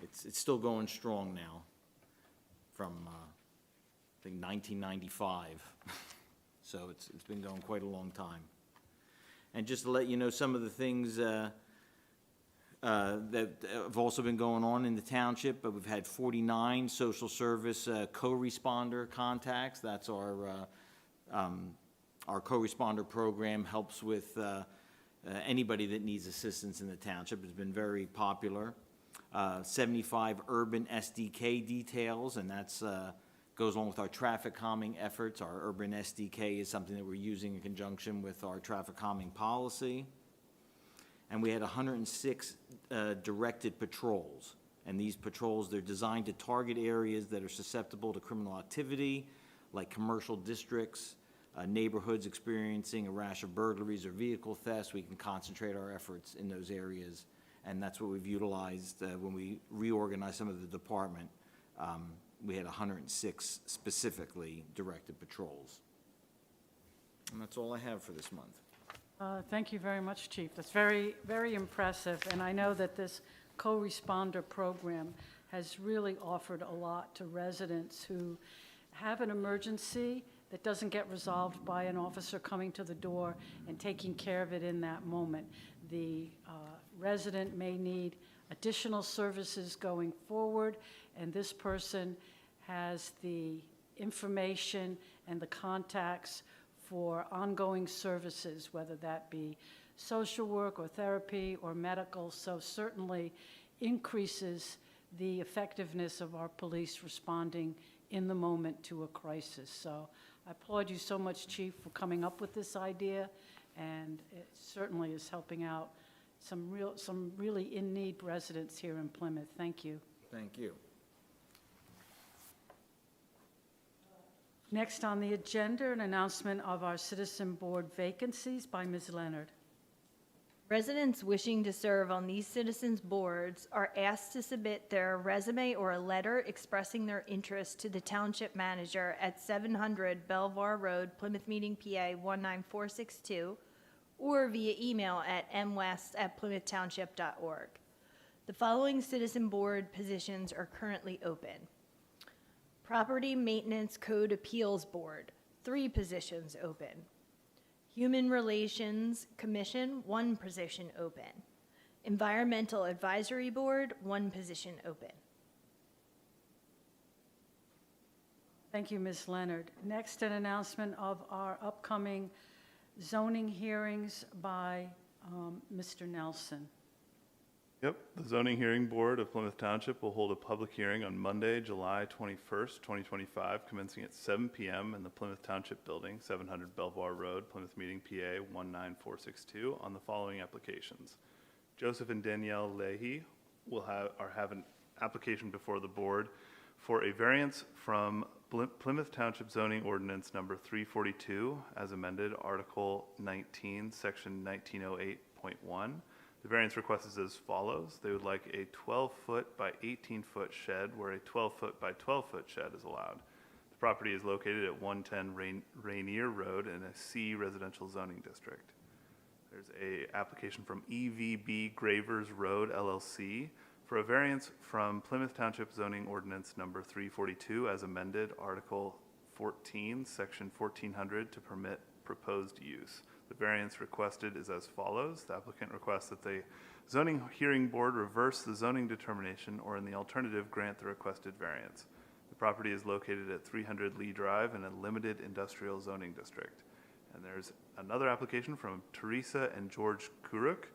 it's still going strong now from, I think, 1995. So it's been going quite a long time. And just to let you know some of the things that have also been going on in the township, but we've had 49 social service co-responder contacts. That's our co-responder program helps with anybody that needs assistance in the township. It's been very popular. 75 urban SDK details, and that's Goes along with our traffic calming efforts. Our urban SDK is something that we're using in conjunction with our traffic calming policy. And we had 106 directed patrols. And these patrols, they're designed to target areas that are susceptible to criminal activity, like commercial districts, neighborhoods experiencing a rash of burglaries or vehicle thefts. We can concentrate our efforts in those areas. And that's what we've utilized when we reorganized some of the department. We had 106 specifically directed patrols. And that's all I have for this month. Thank you very much, Chief. That's very, very impressive, and I know that this co-responder program has really offered a lot to residents who have an emergency that doesn't get resolved by an officer coming to the door and taking care of it in that moment. The resident may need additional services going forward, and this person has the information and the contacts for ongoing services, whether that be social work or therapy or medical, so certainly increases the effectiveness of our police responding in the moment to a crisis. So I applaud you so much, Chief, for coming up with this idea, and it certainly is helping out some really in-need residents here in Plymouth. Thank you. Thank you. Next on the agenda, an announcement of our citizen board vacancies by Ms. Leonard. Residents wishing to serve on these citizens' boards are asked to submit their resume or a letter expressing their interest to the township manager at 700 Belvoir Road, Plymouth Meeting, PA 19462, or via email at mwest@plymouthtownship.org. The following citizen board positions are currently open. Property Maintenance Code Appeals Board, 3 positions open. Human Relations Commission, 1 position open. Environmental Advisory Board, 1 position open. Thank you, Ms. Leonard. Next, an announcement of our upcoming zoning hearings by Mr. Nelson. Yep, the Zoning Hearing Board of Plymouth Township will hold a public hearing on Monday, July 21st, 2025, commencing at 7 p.m. in the Plymouth Township Building, 700 Belvoir Road, Plymouth Meeting, PA 19462, on the following applications. Joseph and Danielle Leahy have an application before the board for a variance from Plymouth Township Zoning Ordinance Number 342, as amended, Article 19, Section 1908.1. The variance request is as follows. They would like a 12-foot by 18-foot shed where a 12-foot by 12-foot shed is allowed. The property is located at 110 Rainier Road in a C residential zoning district. There's a application from EVB Gravers Road, LLC, for a variance from Plymouth Township Zoning Ordinance Number 342 as amended, Article 14, Section 1400, to permit proposed use. The variance requested is as follows. The applicant requests that the Zoning Hearing Board reverse the zoning determination or in the alternative grant the requested variance. The property is located at 300 Lee Drive in a limited industrial zoning district. And there's another application from Teresa and George Kuruk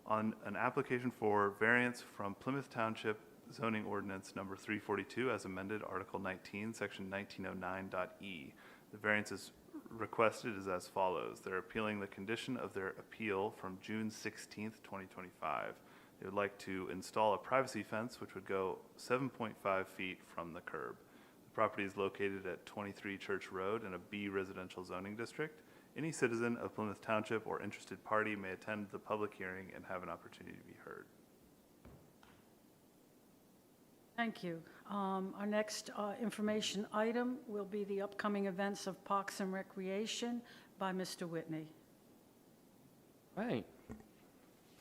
on an application for variance from Plymouth Township Zoning Ordinance Number 342 as amended, Article 19, Section 1909.e. The variance is requested is as follows. They're appealing the condition of their appeal from June 16th, 2025. They would like to install a privacy fence which would go 7.5 feet from the curb. The property is located at 23 Church Road in a B residential zoning district. Any citizen of Plymouth Township or interested party may attend the public hearing and have an opportunity to be heard. Thank you. Our next information item will be the upcoming events of Parks and Recreation by Mr. Whitney. Right.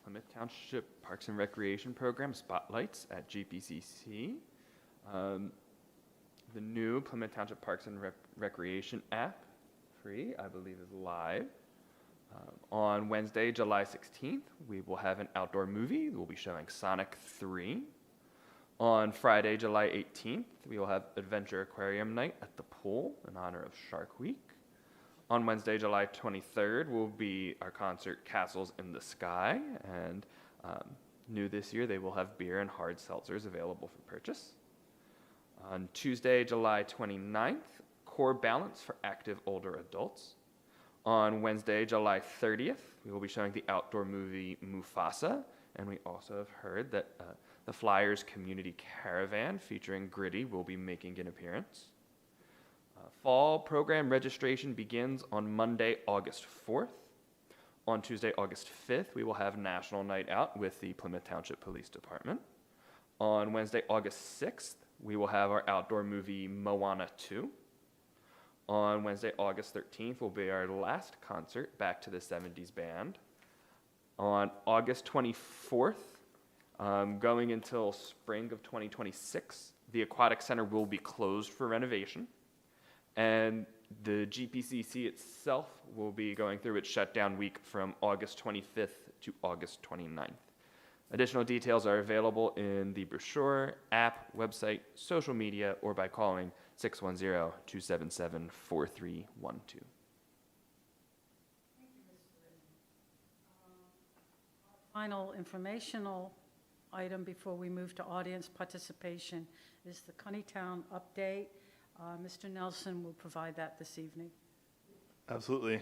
Plymouth Township Parks and Recreation Program spotlights at GPCC. The new Plymouth Township Parks and Recreation app, free, I believe, is live. On Wednesday, July 16th, we will have an outdoor movie. We'll be showing Sonic 3. On Friday, July 18th, we will have Adventure Aquarium Night at the pool in honor of Shark Week. On Wednesday, July 23rd, will be our concert Castles in the Sky, and new this year, they will have beer and hard seltzers available for purchase. On Tuesday, July 29th, Core Balance for active older adults. On Wednesday, July 30th, we will be showing the outdoor movie Mufasa, and we also have heard that the Flyers Community Caravan featuring Gritty will be making an appearance. Fall program registration begins on Monday, August 4th. On Tuesday, August 5th, we will have National Night Out with the Plymouth Township Police Department. On Wednesday, August 6th, we will have our outdoor movie Moana 2. On Wednesday, August 13th will be our last concert, Back to the 70s Band. On August 24th, going until spring of 2026, the Aquatic Center will be closed for renovation. And the GPCC itself will be going through its shutdown week from August 25th to August 29th. Additional details are available in the brochure, app, website, social media, or by calling 610-277-4312. Final informational item before we move to audience participation is the Cunnytown update. Mr. Nelson will provide that this evening. Absolutely.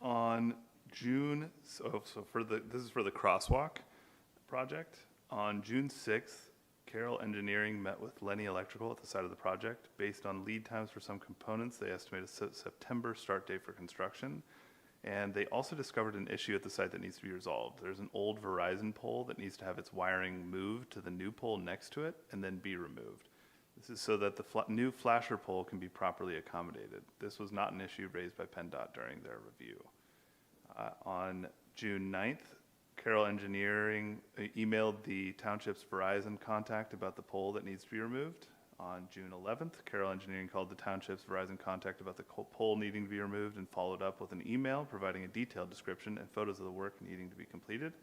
On June, this is for the crosswalk project. On June 6th, Carroll Engineering met with Lenny Electrical at the site of the project. Based on lead times for some components, they estimate a September start date for construction. And they also discovered an issue at the site that needs to be resolved. There's an old Verizon pole that needs to have its wiring moved to the new pole next to it and then be removed. This is so that the new flasher pole can be properly accommodated. This was not an issue raised by PennDOT during their review. On June 9th, Carroll Engineering emailed the township's Verizon contact about the pole that needs to be removed. On June 11th, Carroll Engineering called the township's Verizon contact about the pole needing to be removed and followed up with an email providing a detailed description and photos of the work needing to be completed.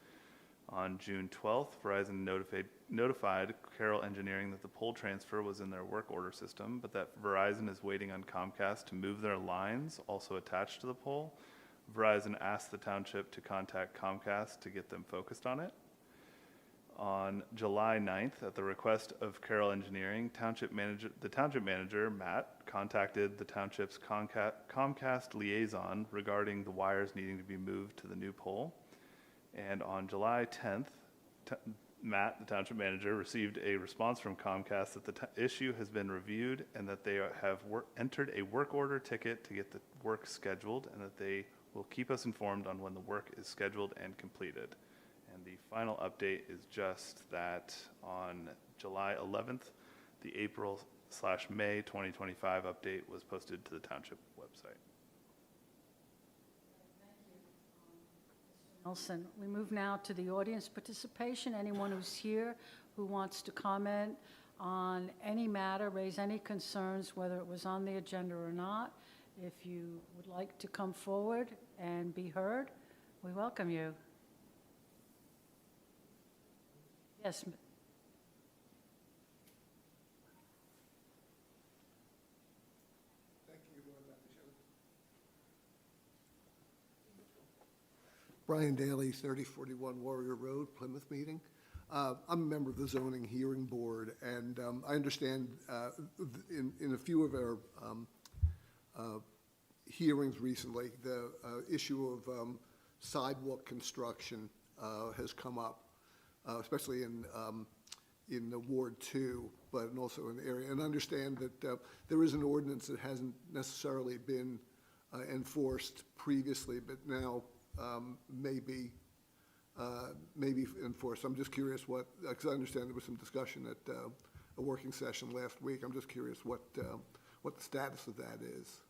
On June 12th, Verizon notified Carroll Engineering that the pole transfer was in their work order system, but that Verizon is waiting on Comcast to move their lines also attached to the pole. Verizon asked the township to contact Comcast to get them focused on it. On July 9th, at the request of Carroll Engineering, the township manager, Matt, contacted the township's Comcast liaison regarding the wires needing to be moved to the new pole. And on July 10th, Matt, the township manager, received a response from Comcast that the issue has been reviewed and that they have entered a work order ticket to get the work scheduled and that they will keep us informed on when the work is scheduled and completed. And the final update is just that on July 11th, the April/May 2025 update was posted to the township website. Nelson, we move now to the audience participation. Anyone who's here who wants to comment on any matter, raise any concerns, whether it was on the agenda or not, if you would like to come forward and be heard, we welcome you. Yes. Brian Daly, 3041 Warrior Road, Plymouth meeting. I'm a member of the zoning hearing board, and I understand in a few of our hearings recently, the issue of sidewalk construction has come up, especially in the Ward 2, but also in the area. And I understand that there is an ordinance that hasn't necessarily been enforced previously, but now may be enforced. I'm just curious because I understand there was some discussion at a working session last week. I'm just curious what the status of that is.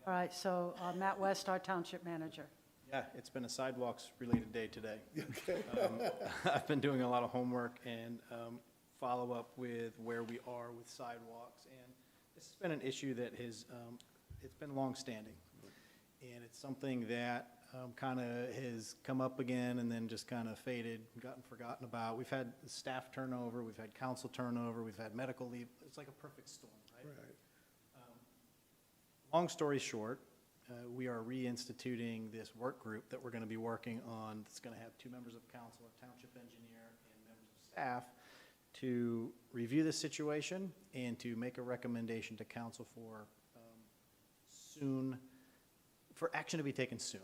All right, so Matt West, our township manager. Yeah, it's been a sidewalks-related day today. I've been doing a lot of homework and follow-up with where we are with sidewalks, and this has been an issue that has, it's been long-standing, and it's something that kind of has come up again and then just kind of faded, gotten forgotten about. We've had staff turnover, we've had council turnover, we've had medical leave. It's like a perfect storm, right? Right. Long story short, we are reinstituting this work group that we're going to be working on. It's going to have 2 members of council, a township engineer, and members of staff to review the situation and to make a recommendation to council for for action to be taken soon.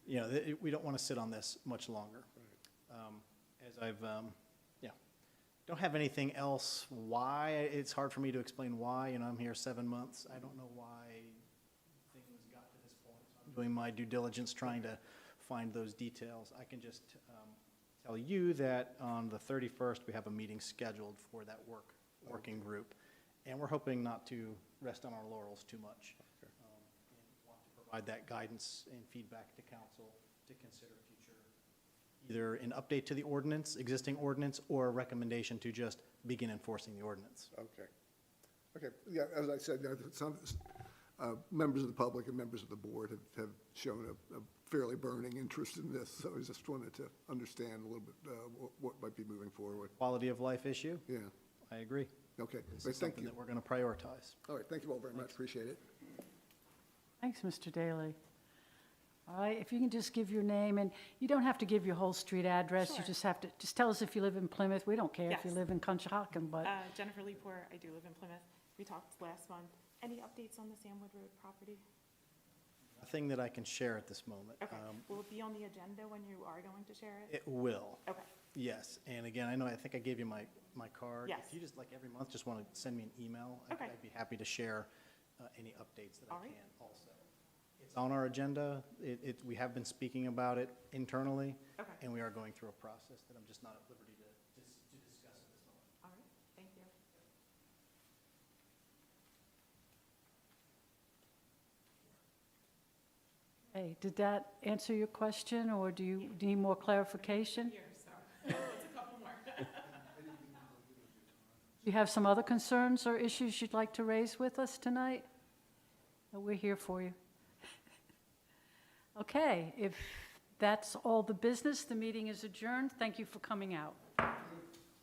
You know, we don't want to sit on this much longer. As I've, don't have anything else. Why? It's hard for me to explain why. You know, I'm here 7 months. I don't know why things got to this point. So I'm doing my due diligence trying to find those details. I can just tell you that on the 31st, we have a meeting scheduled for that working group. And we're hoping not to rest on our laurels too much. And want to provide that guidance and feedback to council to consider future, either an update to the ordinance, existing ordinance, or a recommendation to just begin enforcing the ordinance. Okay. Okay, yeah, as I said, some members of the public and members of the board have shown a fairly burning interest in this, so I just wanted to understand a little bit what might be moving forward. Quality of life issue? Yeah, I agree. okay, This but is thank something you. that we're going to prioritize. All right, thank you all very much, appreciate it. Thanks, Mr. Daly. All right, if you can just give your name, and you don't have to give your whole street address, you Sure. just have to, just tell us if you live in Plymouth. We don't care if you Yes. live in Conshohocken, but, Jennifer Lepore, I do live in Plymouth. We talked last month. Any updates on the Samwood Road property? Nothing that I can share at this moment. Okay. Will it be on the agenda when you are going to share it? It will, Okay. yes. And again, I think I gave you my card. Yes. If you just, like, every month, just want to send me an email, Okay. I'd be happy to share any updates that I All right. can also. It's on our agenda. We have been speaking about it internally. Okay. And we are going through a process that I'm just not at liberty to discuss at this moment. All right. Thank you. hey, did that answer your question, or do you need more clarification? Here, so it's a couple more. Do you have some other concerns or issues you'd like to raise with us tonight? We're here for you. Okay, if that's all the business, the meeting is adjourned. Thank you for coming out.